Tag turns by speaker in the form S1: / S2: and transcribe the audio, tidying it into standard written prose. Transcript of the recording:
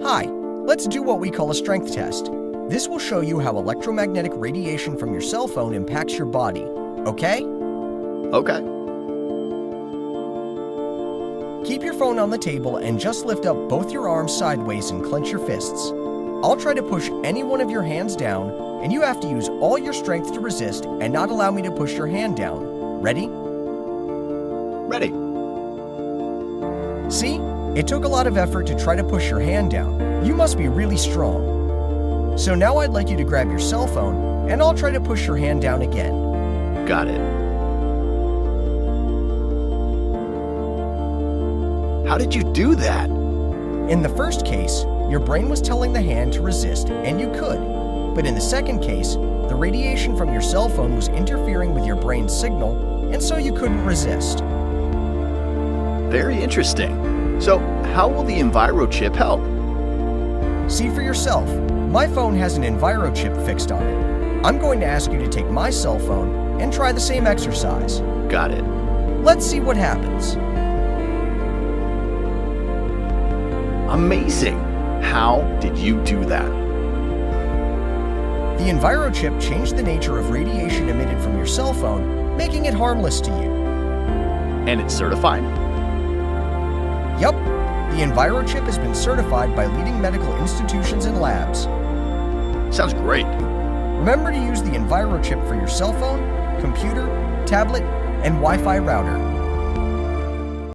S1: Hi, let's do what we call a strength test. This will show you how electromagnetic radiation from your cell phone impacts your body, okay?
S2: Okay.
S1: Keep your phone on the table and just lift up both your arms sideways and clench your fists. I'll try to push any one of your hands down, and you have to use all your strength to resist and not allow me to push your hand down. Ready?
S2: Ready.
S1: See? It took a lot of effort to try to push your hand down. You must be really strong. So now I'd like you to grab your cell phone, and I'll try to push your hand down again.
S2: Got it. How did you do that?
S1: In the first case, your brain was telling the hand to resist, and you could. But in the second case, the radiation from your cell phone was interfering with your brain's signal, and so you couldn't resist.
S2: Very interesting. So, how will the Envirochip help?
S1: See for yourself. My phone has an Envirochip fixed on it. I'm going to ask you to take my cell phone and try the same exercise.
S2: Got it.
S1: Let's see what happens.
S2: Amazing! How did you do that?
S1: The Envirochip changed the nature of radiation emitted from your cell phone, making it harmless to you.
S2: And it's certified?
S1: Yup, the Envirochip has been certified by leading medical institutions and labs.
S2: Sounds great.
S1: Remember to use the Envirochip for your cell phone, computer, tablet, and Wi-Fi router.